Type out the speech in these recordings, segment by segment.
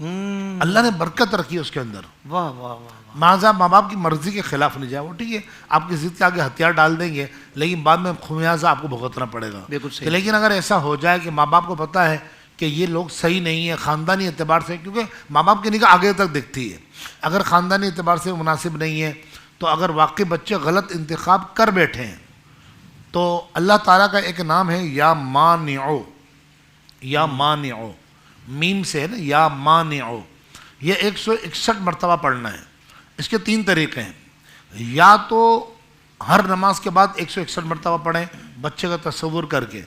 اللہ نے برکت رکھی اس کے اندر. واہ واہ واہ. ماذا ماں باپ کی مرضی کے خلاف نہیں جائے. وہ ٹھیک ہے آپ کی ضد کے آگے ہتھیار ڈال دیں گے لیکن بعد میں خمیازہ آپ کو بھگتنا پڑے گا. بالکل صحیح. لیکن اگر ایسا ہو جائے کہ ماں باپ کو پتہ ہے کہ یہ لوگ صحیح نہیں ہے خاندانی اعتبار سے, کیونکہ ماں باپ کی نگاہ آگے تک دکھتی ہے, اگر خاندانی اعتبار سے مناسب نہیں ہے تو اگر واقعی بچے غلط انتخاب کر بیٹھے ہیں تو اللہ تعالیٰ کا ایک نام ہے یا مانعو, یا مانعو, میم سے ہے نا, یا مانعو, یہ 161 مرتبہ پڑھنا ہے. اس کے 3 طریقے ہیں. یا تو ہر نماز کے بعد 161 مرتبہ پڑھیں بچے کا تصور کر کے,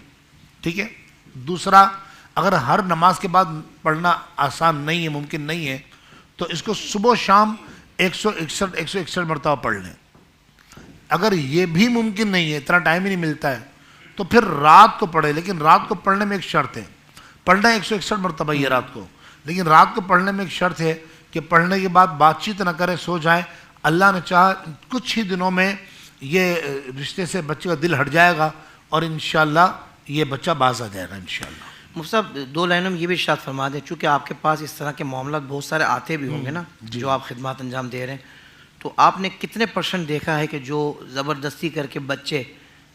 ٹھیک ہے. دوسرا, اگر ہر نماز کے بعد پڑھنا آسان نہیں ہے, ممکن نہیں ہے, تو اس کو صبح و شام 161 مرتبہ پڑھ لیں. اگر یہ بھی ممکن نہیں ہے, اتنا ٹائم ہی نہیں ملتا ہے, تو پھر رات کو پڑھیں. لیکن رات کو پڑھنے میں ایک شرط ہے, پڑھنا 161 مرتبہ یہ رات کو, لیکن رات کو پڑھنے میں ایک شرط ہے کہ پڑھنے کے بعد بات چیت نہ کریں, سو جائیں. اللہ نے چاہا کچھ ہی دنوں میں یہ رشتے سے بچے کا دل ہٹ جائے گا اور انشاءاللہ یہ بچہ باز آ جائے گا انشاءاللہ. مفتی صاحب 2 لائنوں میں یہ بھی ارشاد فرما دیں, چونکہ آپ کے پاس اس طرح کے معاملات بہت سارے آتے بھی ہوں گے نا, جو آپ خدمات انجام دے رہے ہیں, تو آپ نے کتنے % دیکھا ہے کہ جو زبردستی کر کے بچے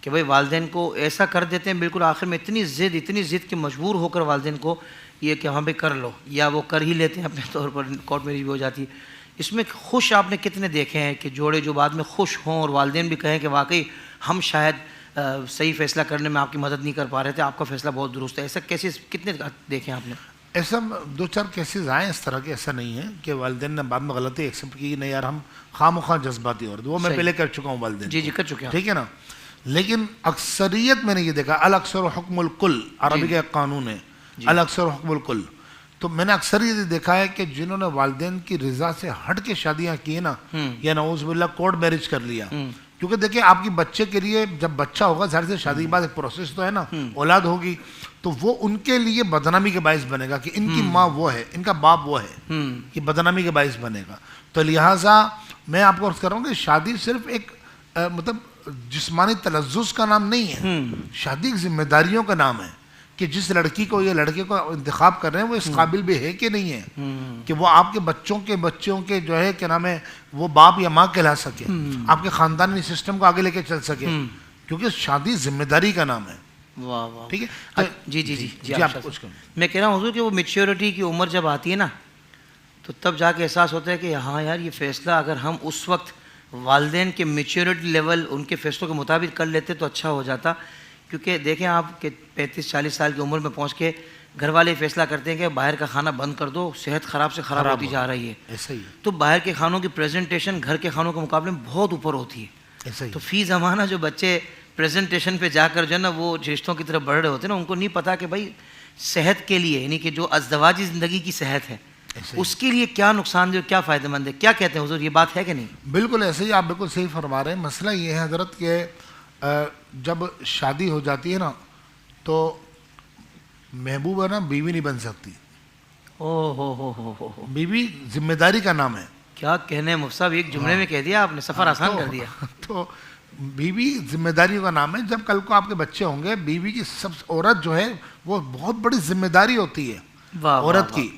کہ بھائی والدین کو ایسا کر دیتے ہیں, بالکل آخر میں اتنی ضد کہ مجبور ہو کر والدین کو یہ کہ ہاں بھائی کر لو, یا وہ کر ہی لیتے ہیں اپنے طور پر, کورٹ میرج بھی ہو جاتی ہے. اس میں خوش آپ نے کتنے دیکھے ہیں کہ جوڑے جو بعد میں خوش ہوں اور والدین بھی کہیں کہ واقعی ہم شاید صحیح فیصلہ کرنے میں آپ کی مدد نہیں کر پا رہے تھے, آپ کا فیصلہ بہت درست ہے. ایسا کیسز کتنے دیکھے ہیں آپ نے؟ ایسا 2-4 کیسز آئے اس طرح کے. ایسا نہیں ہے کہ والدین نے بعد میں غلطی ایکسیپٹ کی, نہیں یار ہم خواہ مخواہ جذباتی اور وہ میں پہلے کر چکا ہوں والدین. جی کر چکے ہیں, ٹھیک ہے نا. لیکن اکثریت میں نے یہ دیکھا, الاکثر حکم الکل, عربی کا ایک قانون ہے, الاکثر حکم الکل. تو میں نے اکثر یہ دیکھا ہے کہ جنہوں نے والدین کی رضا سے ہٹ کے شادیاں کی نا, یا نعوذ باللہ کورٹ میرج کر لیا, کیونکہ دیکھیں آپ کی بچے کے لیے جب بچہ ہوگا ظاہر سے شادی کے بعد ایک پروسیس تو ہے نا, اولاد ہوگی, تو وہ ان کے لیے بدنامی کا باعث بنے گا کہ ان کی ماں وہ ہے, ان کا باپ وہ ہے, یہ بدنامی کا باعث بنے گا. تو لہٰذا میں آپ کو عرض کر رہا ہوں کہ شادی صرف ایک مطلب جسمانی تلذذ کا نام نہیں ہے, شادی ایک ذمہ داریوں کا نام ہے کہ جس لڑکی کو یا لڑکے کو انتخاب کر رہے ہیں وہ اس قابل بھی ہے کہ نہیں ہے کہ وہ آپ کے بچوں کے جو ہے کیا نام ہے وہ باپ یا ماں کہلا سکے, آپ کے خاندانی سسٹم کو آگے لے کے چل سکے, کیونکہ شادی ذمہ داری کا نام ہے. واہ واہ. ٹھیک ہے. جی آپ کچھ کریں. میں کہہ رہا ہوں حضور کہ وہ میچیورٹی کی عمر جب آتی ہے نا, تو تب جا کے احساس ہوتا ہے کہ ہاں یار یہ فیصلہ اگر ہم اس وقت والدین کے میچیورٹی لیول ان کے فیصلوں کے مطابق کر لیتے تو اچھا ہو جاتا. کیونکہ دیکھیں آپ کہ 35-40 سال کی عمر میں پہنچ کے گھر والے فیصلہ کرتے ہیں کہ باہر کا کھانا بند کر دو, صحت خراب سے خراب ہوتی جا رہی ہے. ایسا ہی تو باہر کے کھانوں کی پریزنٹیشن گھر کے کھانوں کے مقابلے میں بہت اوپر ہوتی ہے. ایسا ہی. تو فی زمانہ جو بچے پریزنٹیشن پہ جا کر جو ہے نا وہ رشتوں کی طرف بڑھ رہے ہوتے ہیں نا, ان کو نہیں پتا کہ بھائی صحت کے لیے یعنی کہ جو ازدواجی زندگی کی صحت ہے اس کے لیے کیا نقصان دہ اور کیا فائدہ مند ہے. کیا کہتے ہیں حضور, یہ بات ہے کہ نہیں؟ بالکل ایسے ہی, آپ بالکل صحیح فرما رہے ہیں. مسئلہ یہ ہے حضرت کہ جب شادی ہو جاتی ہے نا تو محبوب ہے نا بیوی نہیں بن سکتی. ہو بیوی ذمہ داری کا نام ہے. کیا کہنے ہیں مفتی صاحب, ایک جملے میں کہہ دیا آپ نے, سفر آسان کر دیا. تو بیوی ذمہ داری کا نام ہے. جب کل کو آپ کے بچے ہوں گے, بیوی کی عورت جو ہے وہ بہت بڑی ذمہ داری ہوتی ہے عورت کی,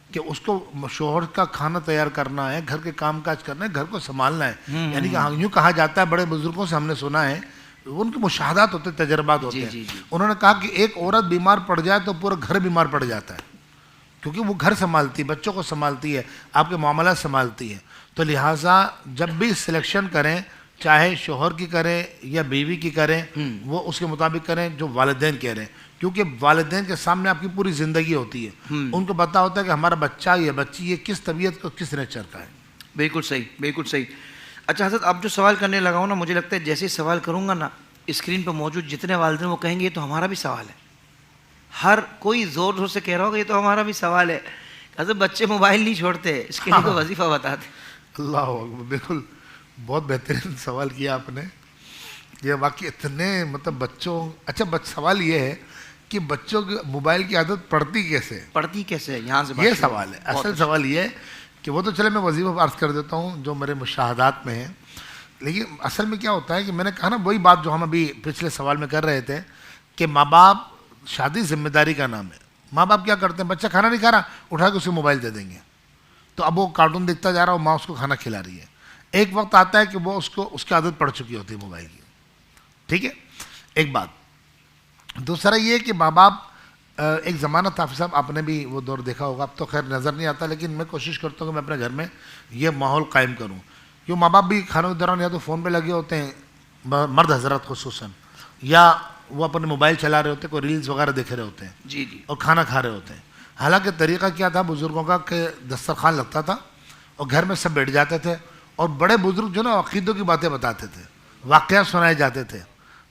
کہ اس کو شوہر کا کھانا تیار کرنا ہے, گھر کے کام کاج کرنا ہے, گھر کو سنبھالنا ہے. یعنی کہ یوں کہا جاتا ہے, بڑے بزرگوں سے ہم نے سنا ہے, ان کے مشاہدات ہوتے ہیں, تجربات ہوتے ہیں. انہوں نے کہا کہ ایک عورت بیمار پڑ جائے تو پورا گھر بیمار پڑ جاتا ہے, کیونکہ وہ گھر سنبھالتی ہے, بچوں کو سنبھالتی ہے, آپ کے معاملات سنبھالتی ہے. تو لہٰذا جب بھی سلیکشن کریں, چاہے شوہر کی کریں یا بیوی کی کریں, وہ اس کے مطابق کریں جو والدین کہہ رہے ہیں, کیونکہ والدین کے سامنے آپ کی پوری زندگی ہوتی ہے. ان کو پتہ ہوتا ہے کہ ہمارا بچہ یا بچی یہ کس طبیعت کو کس نیچر کا ہے. بالکل صحیح, بالکل صحیح. اچھا حضرت, اب جو سوال کرنے لگا ہوں نا, مجھے لگتا ہے جیسے سوال کروں گا نا, اسکرین پہ موجود جتنے والدین وہ کہیں گے یہ تو ہمارا بھی سوال ہے. ہر کوئی زور زور سے کہہ رہا ہوگا یہ تو ہمارا بھی سوال ہے. حضرت بچے موبائل نہیں چھوڑتے, اس کے لیے کوئی وظیفہ بتاتے. اللہ اکبر, بالکل بہت بہترین سوال کیا آپ نے. یہ واقعی اتنے مطلب بچوں, اچھا سوال یہ ہے کہ بچوں کی موبائل کی عادت پڑتی کیسے ہے, یہاں سے یہ سوال ہے. اصل سوال یہ ہے کہ وہ تو چلے میں وظیفہ عرض کر دیتا ہوں جو میرے مشاہدات میں ہیں, لیکن اصل میں کیا ہوتا ہے کہ میں نے کہا نا وہی بات جو ہم ابھی پچھلے سوال میں کر رہے تھے کہ ماں باپ, شادی ذمہ داری کا نام ہے, ماں باپ کیا کرتے ہیں, بچہ کھانا نہیں کھا رہا, اٹھا کے اسے موبائل دے دیں گے, تو اب وہ کارٹون دیکھتا جا رہا ہے اور ماں اس کو کھانا کھلا رہی ہے. ایک وقت آتا ہے کہ وہ اس کی عادت پڑ چکی ہوتی ہے موبائل کی. ٹھیک ہے, ایک بات. دوسرا یہ کہ ماں باپ, ایک زمانہ تھا حافظ صاحب, آپ نے بھی وہ دور دیکھا ہوگا, اب تو خیر نظر نہیں آتا, لیکن میں کوشش کرتا ہوں کہ میں اپنے گھر میں یہ ماحول قائم کروں. کیوں ماں باپ بھی کھانوں کے دوران یا تو فون پہ لگے ہوتے ہیں, مرد حضرات خصوصاً, یا وہ اپنے موبائل چلا رہے ہوتے ہیں, کوئی ریلز وغیرہ دیکھ رہے ہوتے ہیں, جی جی, اور کھانا کھا رہے ہوتے ہیں. حالانکہ طریقہ کیا تھا بزرگوں کا کہ دسترخوان لگتا تھا اور گھر میں سب بیٹھ جاتے تھے, اور بڑے بزرگ جو نا عقیدوں کی باتیں بتاتے تھے, واقعات سنائے جاتے تھے,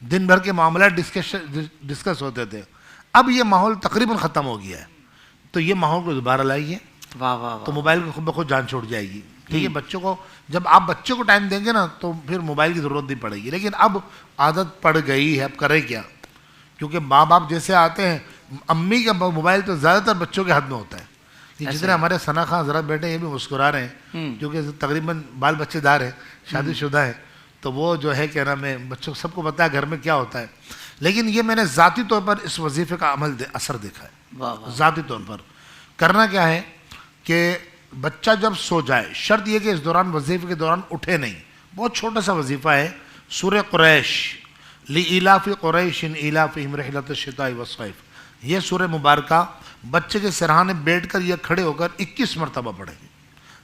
دن بھر کے معاملات ڈسکس ہوتے تھے. اب یہ ماحول تقریباً ختم ہو گیا ہے, تو یہ ماحول کو دوبارہ لائیے, واہ واہ واہ, تو موبائل کو خود بخود جان چھوڑ جائے گی. ٹھیک ہے, بچوں کو جب آپ بچوں کو ٹائم دیں گے نا تو پھر موبائل کی ضرورت نہیں پڑے گی. لیکن اب عادت پڑ گئی ہے, اب کرے کیا, کیونکہ ماں باپ جیسے آتے ہیں, امی کا موبائل تو زیادہ تر بچوں کے ہاتھ میں ہوتا ہے. یہ جتنے ہمارے ثنا خان حضرات بیٹھے ہیں یہ بھی مسکرا رہے ہیں, کیونکہ تقریباً بال بچے دار ہیں, شادی شدہ ہیں, تو وہ جو ہے کیا نام ہے, بچوں سب کو پتا ہے گھر میں کیا ہوتا ہے. لیکن یہ میں نے ذاتی طور پر اس وظیفے کا اثر دیکھا ہے. ذاتی طور پر کرنا کیا ہے کہ بچہ جب سو جائے, شرط یہ کہ اس دوران وظیفے کے دوران اٹھے نہیں. بہت چھوٹا سا وظیفہ ہے, سورہ قریش, لإیلاف قریش ایلافہم رحلۃ الشتاء والصیف, یہ سورہ مبارکہ بچے کے سرہانے بیٹھ کر یا کھڑے ہو کر 21 مرتبہ پڑھیں.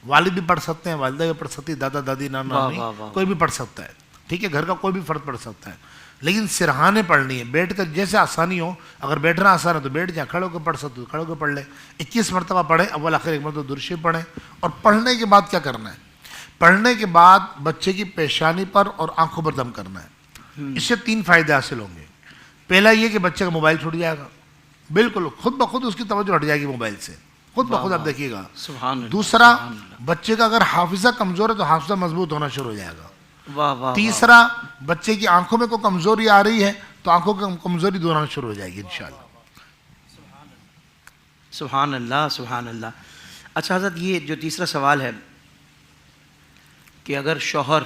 والد بھی پڑھ سکتے ہیں, والدہ بھی پڑھ سکتی ہے, دادا دادی نانا نانی کوئی بھی پڑھ سکتا ہے. ٹھیک ہے, گھر کا کوئی بھی فرد پڑھ سکتا ہے, لیکن سرہانے پڑھنی ہے بیٹھ کر, جیسے آسانی ہو. اگر بیٹھنا آسان ہے تو بیٹھ جائیں, کھڑے ہو کے پڑھ سکتے ہو کھڑے ہو کے پڑھ لیں. 21 مرتبہ پڑھیں, اول آخر ایک مرتبہ درود شریف پڑھیں. اور پڑھنے کے بعد کیا کرنا ہے, پڑھنے کے بعد بچے کی پیشانی پر اور آنکھوں پر دم کرنا ہے. اس سے 3 فائدے حاصل ہوں گے. پہلا یہ کہ بچے کا موبائل چھوٹ جائے گا, بالکل خود بخود اس کی توجہ ہٹ جائے گی موبائل سے, خود بخود آپ دیکھیے گا. دوسرا, بچے کا اگر حافظہ کمزور ہے تو حافظہ مضبوط ہونا شروع ہو جائے گا. تیسرا, بچے کی آنکھوں میں کوئی کمزوری آ رہی ہے تو آنکھوں کی کمزوری دور ہونا شروع ہو جائے گی انشاءاللہ. سبحان اللہ سبحان اللہ. اچھا حضرت, یہ جو تیسرا سوال ہے کہ اگر شوہر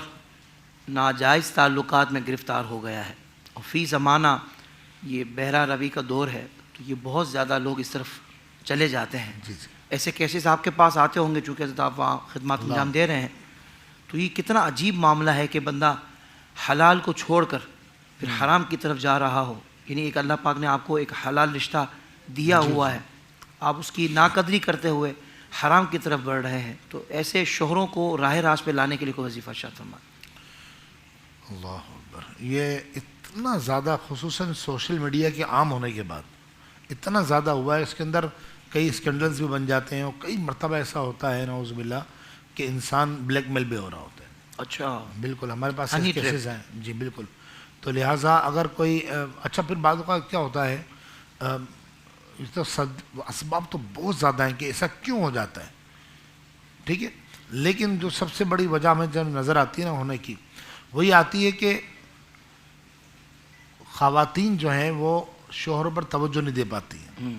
ناجائز تعلقات میں گرفتار ہو گیا ہے اور فی زمانہ یہ بہرہ روی کا دور ہے, تو یہ بہت زیادہ لوگ اس طرف چلے جاتے ہیں. ایسے کیسز آپ کے پاس آتے ہوں گے, چونکہ حضرت آپ وہاں خدمات انجام دے رہے ہیں, تو یہ کتنا عجیب معاملہ ہے کہ بندہ حلال کو چھوڑ کر پھر حرام کی طرف جا رہا ہو. یعنی ایک اللہ پاک نے آپ کو ایک حلال رشتہ دیا ہوا ہے, آپ اس کی ناقدری کرتے ہوئے حرام کی طرف بڑھ رہے ہیں. تو ایسے شوہروں کو راہ راست پہ لانے کے لیے کوئی وظیفہ ارشاد فرمائیں. اللہ اکبر. یہ اتنا زیادہ, خصوصاً سوشل میڈیا کے عام ہونے کے بعد اتنا زیادہ ہوا ہے, اس کے اندر کئی اسکینڈلز بھی بن جاتے ہیں, اور کئی مرتبہ ایسا ہوتا ہے نعوذ باللہ کہ انسان بلیک میل بھی ہو رہا ہوتا ہے. اچھا, بالکل ہمارے پاس ایسے کیسز ہیں. جی بالکل. تو لہٰذا اگر کوئی اچھا, پھر بعض اوقات کیا ہوتا ہے, تو اسباب تو بہت زیادہ ہیں کہ ایسا کیوں ہو جاتا ہے. ٹھیک ہے, لیکن جو سب سے بڑی وجہ ہمیں جب نظر آتی ہے نا ہونے کی, وہی آتی ہے کہ خواتین جو ہیں وہ شوہروں پر توجہ نہیں دے پاتی ہیں.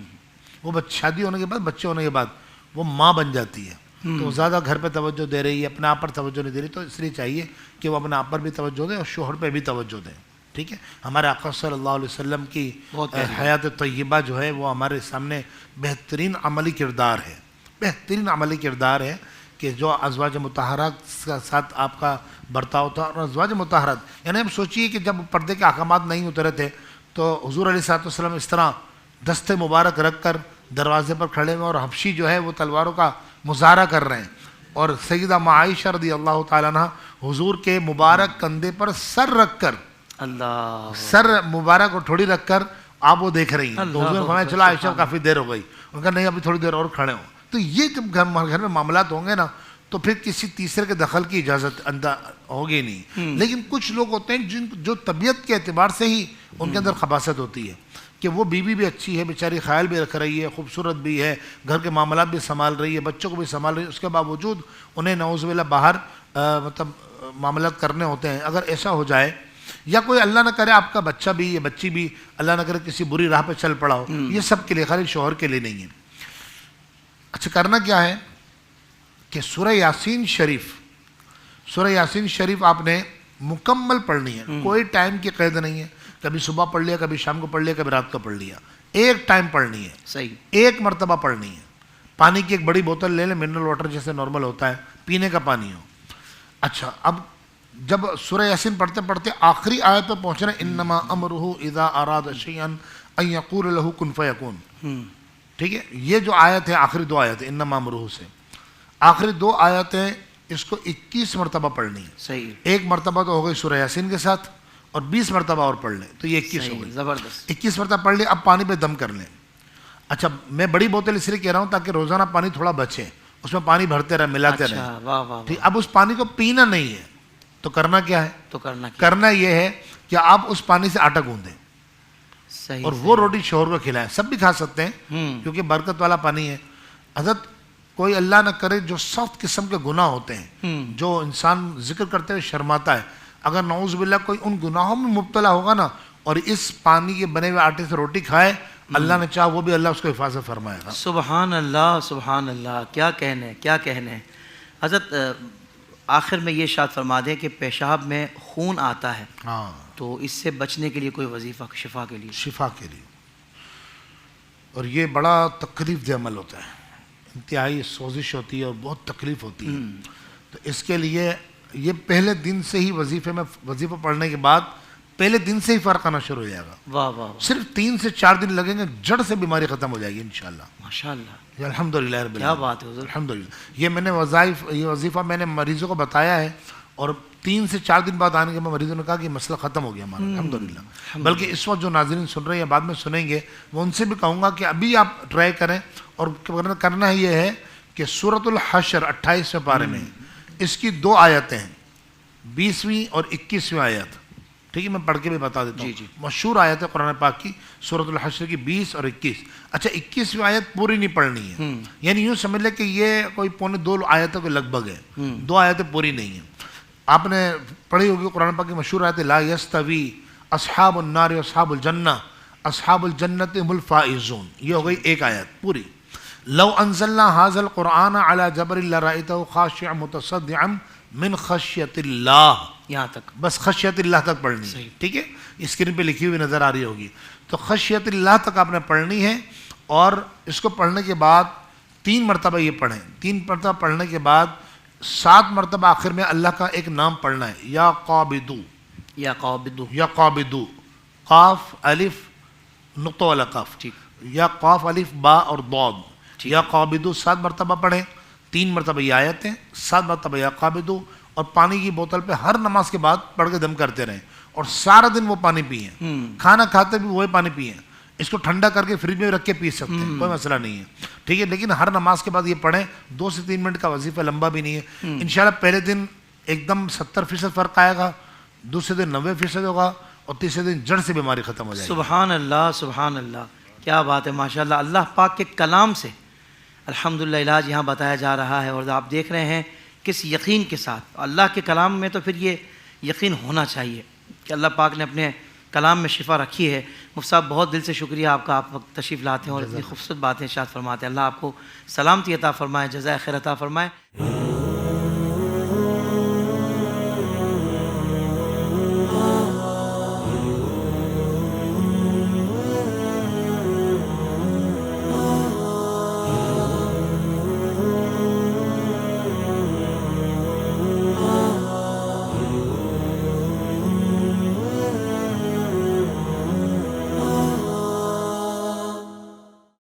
وہ شادی ہونے کے بعد, بچے ہونے کے بعد وہ ماں بن جاتی ہے, تو زیادہ گھر پہ توجہ دے رہی ہے, اپنے آپ پر توجہ نہیں دے رہی. تو اس لیے چاہیے کہ وہ اپنے آپ پر بھی توجہ دیں اور شوہر پہ بھی توجہ دیں. ٹھیک ہے, ہمارے آقا صلی اللہ علیہ وسلم کی حیات طیبہ جو ہے وہ ہمارے سامنے بہترین عملی کردار ہے, بہترین عملی کردار ہے کہ جو ازواج مطہرات کے ساتھ آپ کا برتاؤ تھا. اور ازواج مطہرات یعنی ہم سوچیے کہ جب پردے کے احکامات نہیں اترے تھے تو حضور علیہ الصلوۃ والسلام اس طرح دستے مبارک رکھ کر دروازے پر کھڑے ہوئے, اور حبشی جو ہے وہ تلواروں کا مظاہرہ کر رہے ہیں, اور سیدہ عائشہ رضی اللہ تعالیٰ عنہ حضور کے مبارک کندھے پر سر رکھ کر, اللہ, سر مبارک اور ٹھوڑی رکھ کر آپ وہ دیکھ رہی ہیں. تو حضور نے فرمایا چلو عائشہ کافی دیر ہو گئی, ان کا نہیں ابھی تھوڑی دیر اور کھڑے ہوں. تو یہ جب گھر میں معاملات ہوں گے نا تو پھر کسی تیسرے کے دخل کی اجازت ہوگی نہیں. لیکن کچھ لوگ ہوتے ہیں جو طبیعت کے اعتبار سے ہی ان کے اندر خباثت ہوتی ہے کہ وہ بیوی بھی اچھی ہے, بیچاری خیال بھی رکھ رہی ہے, خوبصورت بھی ہے, گھر کے معاملات بھی سنبھال رہی ہے, بچوں کو بھی سنبھال رہی ہے, اس کے باوجود انہیں نعوذ باللہ باہر مطلب معاملات کرنے ہوتے ہیں. اگر ایسا ہو جائے, یا کوئی اللہ نہ کرے آپ کا بچہ بھی یا بچی بھی اللہ نہ کرے کسی بری راہ پہ چل پڑا ہو, یہ سب کے لیے, خالی شوہر کے لیے نہیں ہے. اچھا, کرنا کیا ہے کہ سورہ یاسین شریف آپ نے مکمل پڑھنی ہے. کوئی ٹائم کی قید نہیں ہے. کبھی صبح پڑھ لیا، کبھی شام کو پڑھ لیا، کبھی رات کو پڑھ لیا، ایک ٹائم پڑھنی ہے، صحیح. ایک مرتبہ پڑھنی ہے. پانی کی ایک بڑی بوتل لے لیں، منرل واٹر جیسے نارمل ہوتا ہے، پینے کا پانی ہو. اچھا، اب جب سورہ یاسین پڑھتے پڑھتے آخری آیت پہ پہنچ رہے ہیں، انما امرہ اذا اراد شیئا ان یقول لہ کن فیکون. ٹھیک ہے، یہ جو آیت ہے آخری دو آیتیں انما امرہ سے، آخری دو آیتیں اس کو 21 مرتبہ پڑھنی ہے. صحیح. ایک مرتبہ تو ہو گئی سورہ یاسین کے ساتھ، اور 20 مرتبہ اور پڑھ لیں تو یہ 21 ہو گئی. زبردست. 21 مرتبہ پڑھ لیں. اب پانی پہ دم کر لیں. اچھا، میں بڑی بوتل اس لیے کہہ رہا ہوں تاکہ روزانہ پانی تھوڑا بچے، اس میں پانی بھرتے رہے، ملاتے رہے. اچھا، واہ واہ. ٹھیک، اب اس پانی کو پینا نہیں ہے تو کرنا کیا ہے؟ تو کرنا کیا؟ کرنا یہ ہے کہ آپ اس پانی سے آٹا گوندیں صحیح. اور وہ روٹی شوہر کو کھلائیں. سب بھی کھا سکتے ہیں کیونکہ برکت والا پانی ہے. حضرت کوئی اللہ نہ کرے جو سخت قسم کے گناہ ہوتے ہیں، جو انسان ذکر کرتے ہوئے شرماتا ہے، اگر نعوذ باللہ کوئی ان گناہوں میں مبتلا ہوگا نا اور اس پانی کے بنے ہوئے آٹے سے روٹی کھائے، اللہ نے چاہا وہ بھی اللہ اس کو حفاظت فرمائے گا. سبحان اللہ، سبحان اللہ. کیا کہنے، کیا کہنے. حضرت آخر میں یہ ارشاد فرما دیں کہ پیشاب میں خون آتا ہے، ہاں، تو اس سے بچنے کے لیے کوئی وظیفہ شفا کے لیے؟ شفا کے لیے. اور یہ بڑا تکلیف دہ عمل ہوتا ہے، انتہائی سوزش ہوتی ہے اور بہت تکلیف ہوتی ہے. تو اس کے لیے یہ پہلے دن سے ہی وظیفہ پڑھنے کے بعد پہلے دن سے ہی فرق آنا شروع ہو جائے گا. واہ واہ. صرف 3 سے 4 دن لگیں گے، جڑ سے بیماری ختم ہو جائے گی انشاءاللہ. ماشاء اللہ، الحمدللہ رب کیا العالمین. بات ہے حضور. الحمدللہ. یہ میں نے یہ وظیفہ میں نے مریضوں کو بتایا ہے، اور 3 سے 4 دن بعد آنے کے بعد مریضوں نے کہا کہ مسئلہ ختم ہو گیا ہمارا. الحمدللہ. بلکہ اس وقت جو ناظرین سن رہے ہیں یا بعد میں سنیں گے، وہ ان سے بھی کہوں گا کہ ابھی آپ ٹرائی کریں. اور کرنا یہ ہے کہ سورۃ الحشر 28ویں پارے میں اس کی 2 آیتیں ہیں، 20ویں اور 21ویں آیت. ٹھیک ہے، میں پڑھ کے بھی بتا دیتا ہوں. مشہور آیت ہے قرآن پاک کی، سورۃ الحشر کی 20 اور 21. اچھا، 21ویں آیت پوری نہیں پڑھنی ہے، یعنی یوں سمجھ لے کہ یہ کوئی 1.25 آیتوں کے لگ بھگ ہے، 2 آیتیں پوری نہیں ہیں. آپ نے پڑھی ہوگی قرآن پاک کی مشہور آیت لا یستوی اصحاب النار و اصحاب الجنہ اصحاب الجنت هم الفائزون. یہ ہو گئی ایک آیت پوری. لو انزلنا هذا القرآن على جبل لرأيته خاشعا متصدعا من خشیت اللہ. یہاں تک بس خشیت اللہ تک پڑھنی ہے. ٹھیک ہے، اسکرین پہ لکھی ہوئی نظر آ رہی ہوگی. تو خشیت اللہ تک آپ نے پڑھنی ہے، اور اس کو پڑھنے کے بعد 3 مرتبہ یہ پڑھیں. 3 مرتبہ پڑھنے کے بعد 7 مرتبہ آخر میں اللہ کا ایک نام پڑھنا ہے، یا قابدو. یا قابدو. یا قابدو، قاف الف نقطہ والا قاف. ٹھیک. یا قاف الف با اور ضاد. یا قابدو 7 مرتبہ پڑھیں. 3 مرتبہ یہ آیتیں، 7 مرتبہ یا قابدو. اور پانی کی بوتل پہ ہر نماز کے بعد پڑھ کے دم کرتے رہیں، اور سارا دن وہ پانی پئیں. کھانا کھاتے بھی وہی پانی پئیں. اس کو ٹھنڈا کر کے فریج میں رکھ کے پی سکتے ہیں، کوئی مسئلہ نہیں ہے. ٹھیک ہے، لیکن ہر نماز کے بعد یہ پڑھیں. 2 سے 3 منٹ کا وظیفہ، لمبا بھی نہیں ہے. انشاءاللہ پہلے دن ایک دم 70% فرق آئے گا، دوسرے دن 90% ہوگا، اور تیسرے دن جڑ سے بیماری ختم ہو جائے گی. سبحان اللہ، سبحان اللہ. کیا بات ہے، ماشاءاللہ. اللہ پاک کے کلام سے الحمدللہ علاج یہاں بتایا جا رہا ہے، اور آپ دیکھ رہے ہیں کس یقین کے ساتھ. اللہ کے کلام میں تو پھر یہ یقین ہونا چاہیے کہ اللہ پاک نے اپنے کلام میں شفا رکھی ہے. مفتی صاحب بہت دل سے شکریہ آپ کا، آپ وقت تشریف لاتے ہیں اور اتنی خوبصورت باتیں ارشاد فرماتے ہیں. اللہ آپ کو سلامتی عطا فرمائے، جزائے خیر عطا فرمائے.